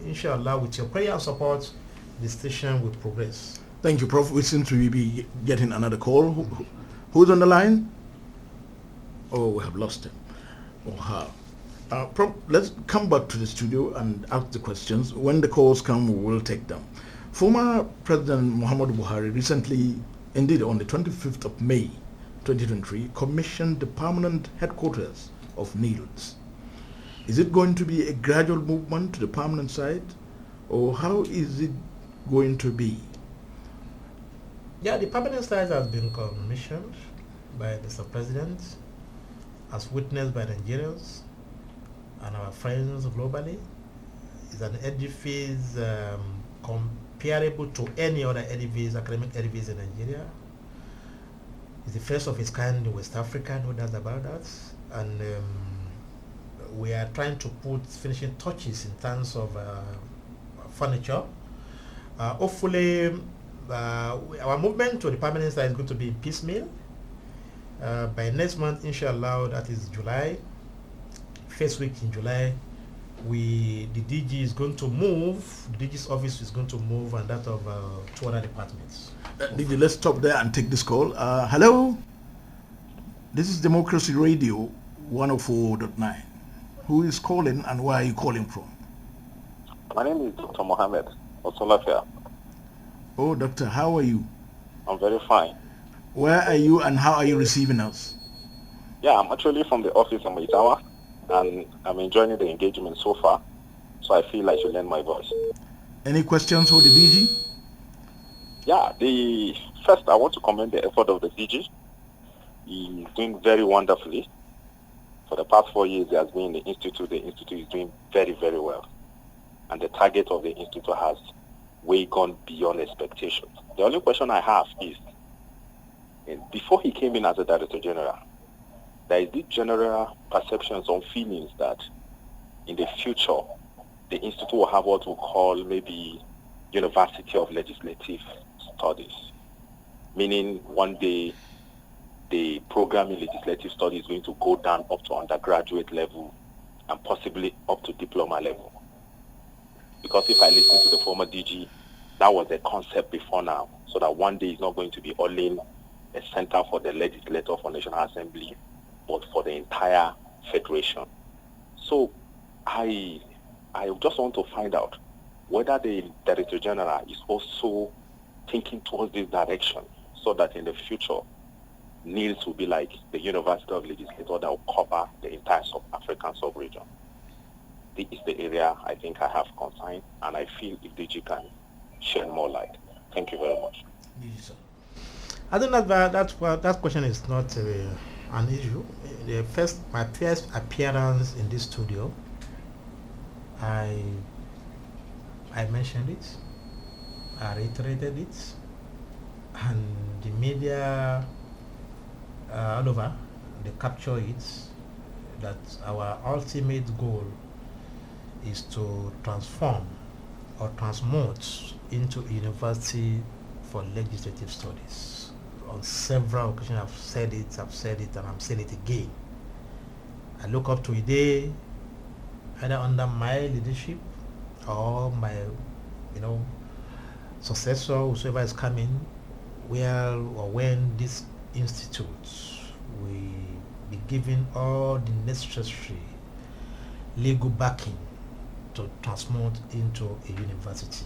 inshallah, with your prayer and support, the station will progress. Thank you, Prof. We seem to be getting another call. Who's on the line? Oh, we have lost him. Prof, let's come back to the studio and ask the questions. When the calls come, we will take them. Former President Muhammadu Buhari recently, indeed on the 25th of May 2023, commissioned the permanent headquarters of NILDS. Is it going to be a gradual movement to the permanent side, or how is it going to be? Yeah, the permanent side has been commissioned by Mr. President, as witnessed by Nigerians and our friends globally. It's an edifice comparable to any other edifice, academic edifice in Nigeria. It's the first of its kind in West Africa, no doubt about that. And we are trying to put finishing touches in terms of furniture. Hopefully, our movement to the permanent side is going to be piecemeal. By next month, inshallah, that is July, first week in July, the DG is going to move, the DG's office is going to move, and that of 2 other departments. DG, let's stop there and take this call. Hello? This is Democracy Radio 104.9. Who is calling and where are you calling from? My name is Dr. Mohammed Osolafia. Oh, doctor, how are you? I'm very fine. Where are you and how are you receiving us? Yeah, I'm actually from the office in Maitawa, and I'm enjoying the engagement so far. So I feel I should lend my voice. Any questions for the DG? Yeah, first I want to commend the effort of the DG. He's doing very wonderfully. For the past 4 years, he has been in the institute. The institute is doing very, very well. And the target of the institute has way gone beyond expectations. The only question I have is, before he came in as a Director General, there is this general perceptions or feelings that in the future, the institute will have what we call maybe University of Legislative Studies, meaning one day the program in legislative studies is going to go down up to undergraduate level and possibly up to diploma level. Because if I listen to the former DG, that was the concept before now, so that one day it's not going to be only a center for the legislature for National Assembly, but for the entire federation. So I just want to find out whether the Director General is also thinking towards this direction, so that in the future, NILDS will be like the University of Legislature that will cover the entire African sub-region. This is the area I think I have concern, and I feel if DG can shed more light. Thank you very much. Yes, I think that question is not an issue. My first appearance in this studio, I mentioned it, I reiterated it, and the media all over, they capture it, that our ultimate goal is to transform or transmute into a university for legislative studies. On several occasions I've said it, and I'm saying it again. I look up to a day, either under my leadership or my, successor, whoever is coming, where or when this institute will be given all the necessary legal backing to transmute into a university.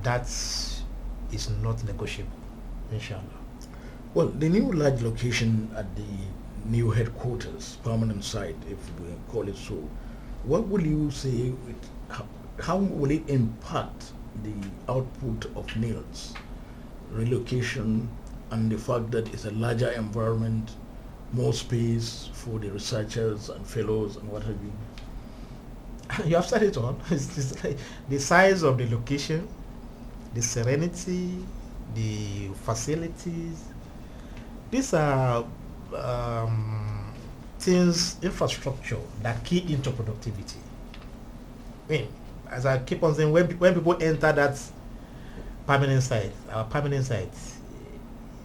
That is not negotiable, inshallah. Well, the new large location at the new headquarters, permanent site, if we call it so, what will you say, how will it impact the output of NILDS? Relocation and the fact that it's a larger environment, more space for the researchers and fellows and what have you? You have said it all. It's the size of the location, the serenity, the facilities. These are things, infrastructure that key into productivity. I mean, as I keep on saying, when people enter that permanent site, our permanent site,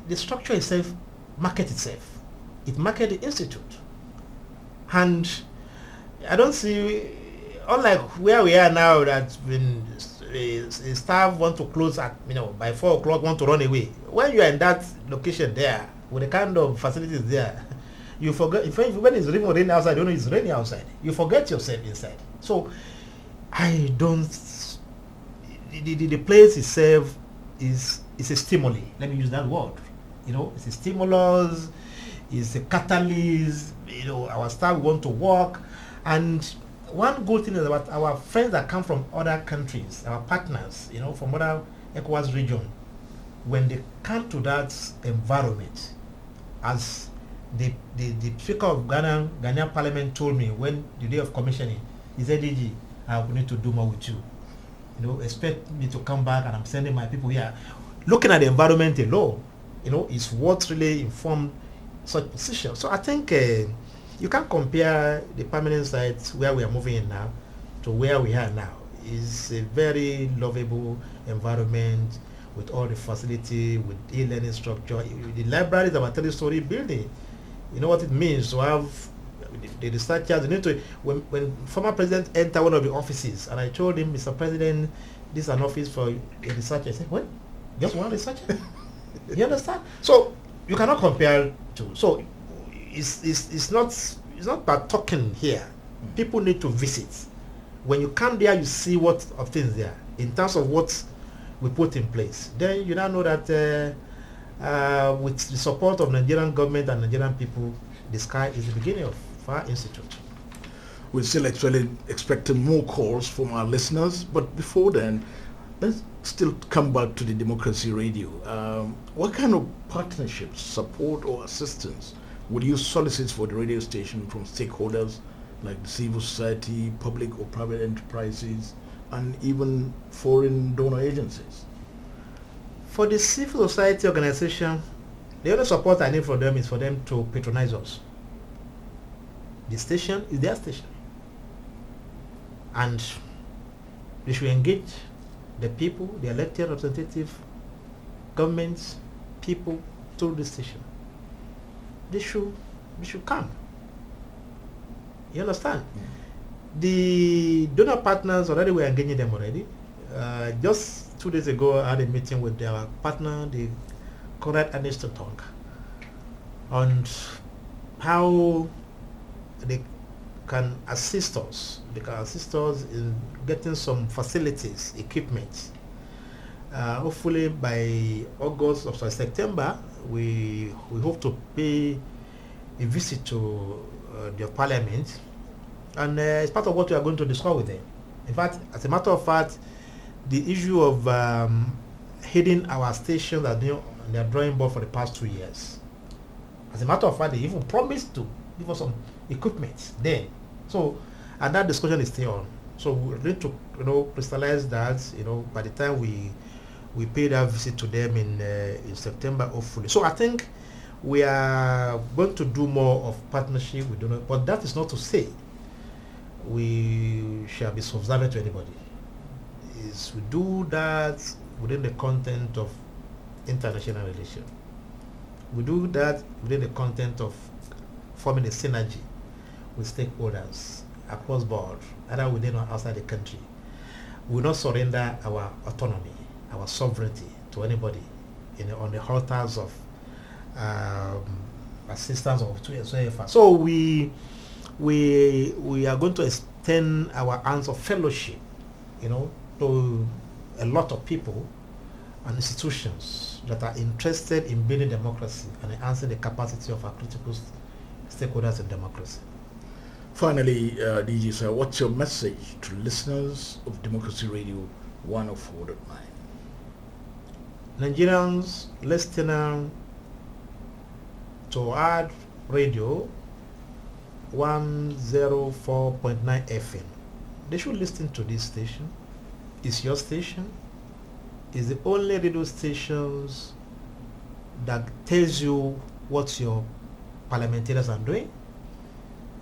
the structure itself market itself. It market the institute. And I don't see, unlike where we are now, that when staff want to close at, by 4 o'clock, want to run away. When you are in that location there, with the kind of facilities there, you forget, when it's raining outside, you know it's raining outside. You forget yourself inside. So, I don't, the place itself is a stimuli. Let me use that word. It's a stimulus, it's a catalyst. Our staff want to work. And one good thing is about our friends that come from other countries, our partners, from other ECOWAS region, when they come to that environment, as the Speaker of Ghanaian Parliament told me when the day of commissioning, he said, DG, I need to do more with you. Expect me to come back, and I'm sending my people here. Looking at the environment alone, is what really informed such decisions. So I think you can't compare the permanent sites where we are moving in now to where we are now. It's a very lovable environment with all the facility, with e-learning structure. The library is about a 30-story building. You know what it means to have the researchers. You need to, when former president entered one of the offices, and I told him, Mr. President, this is an office for a researcher. I said, what? Just one researcher? You understand? So you cannot compare to. So it's not about talking here. People need to visit. When you come there, you see what of things there in terms of what we put in place. Then you now know that with the support of Nigerian government and Nigerian people, the sky is the beginning of our institute. We're still actually expecting more calls from our listeners, but before then, let's still come back to the Democracy Radio. What kind of partnerships, support, or assistance would you solicit for the radio station from stakeholders like the civil society, public or private enterprises, and even foreign donor agencies? For the civil society organization, the only support I need from them is for them to patronize us. The station is their station, and they should engage the people, the elected representative, governments, people through the station. They should come. You understand? The donor partners already were engaging them already. Just 2 days ago, I had a meeting with their partner, the Conrad Aniston, on how they can assist us. They can assist us in getting some facilities, equipment. Hopefully by August or September, we hope to pay a visit to their parliament, and it's part of what we are going to discuss with them. In fact, as a matter of fact, the issue of hitting our station that they are drawing board for the past 2 years. As a matter of fact, they even promised to give us some equipment then. So, and that discussion is still on. So we need to, crystallize that, by the time we pay that visit to them in September, hopefully. So I think we are going to do more of partnership with donors, but that is not to say we shall be subservient to anybody. Is we do that within the content of international relations. We do that within the content of forming a synergy with stakeholders across board, either within or outside the country. We will not surrender our autonomy, our sovereignty to anybody on the altars of assistance of whatsoever. So we are going to extend our hands of fellowship, to a lot of people and institutions that are interested in building democracy and enhancing the capacity of our critical stakeholders in democracy. Finally, DG sir, what's your message to listeners of Democracy Radio 104.9? Nigerians listening to our radio 104.9 FM, they should listen to this station. It's your station. It's the only radio stations that tells you what your parliamentarians are doing.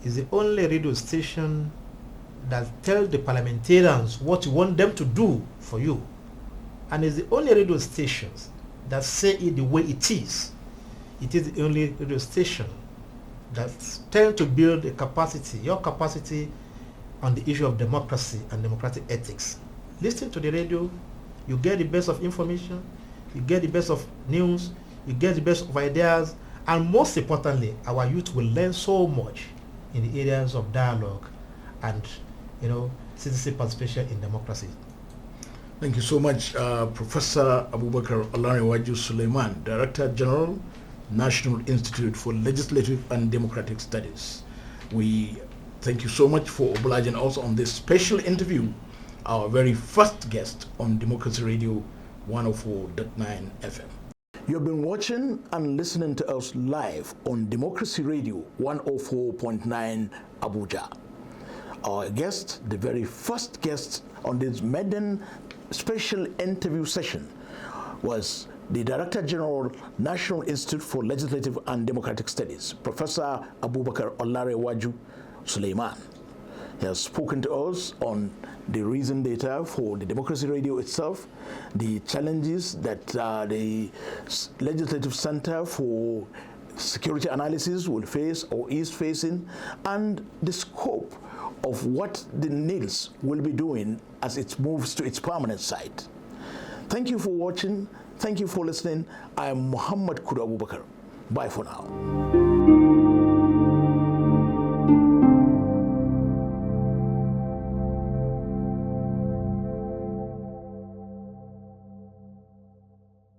It's the only radio station that tells the parliamentarians what you want them to do for you. And it's the only radio stations that say it the way it is. It is the only radio station that tends to build a capacity, your capacity on the issue of democracy and democratic ethics. Listen to the radio, you get the best of information, you get the best of news, you get the best of ideas, and most importantly, our youth will learn so much in the areas of dialogue and, citizen participation in democracy. Thank you so much, Professor Abubakar O Sulaiman, Director General, National Institute for Legislative and Democratic Studies. We thank you so much for obliging us on this special interview, our very first guest on Democracy Radio 104.9 FM. You've been watching and listening to us live on Democracy Radio 104.9 Abuja. Our guest, the very first guest on this maiden special interview session, was the Director General, National Institute for Legislative and Democratic Studies, Professor Abubakar O Sulaiman. He has spoken to us on the reason data for the Democracy Radio itself, the challenges that the Legislative Center for Security Analysis will face or is facing, and the scope of what the NILDS will be doing as it moves to its permanent site. Thank you for watching. Thank you for listening. I am Muhammad Abubakar. Bye for now.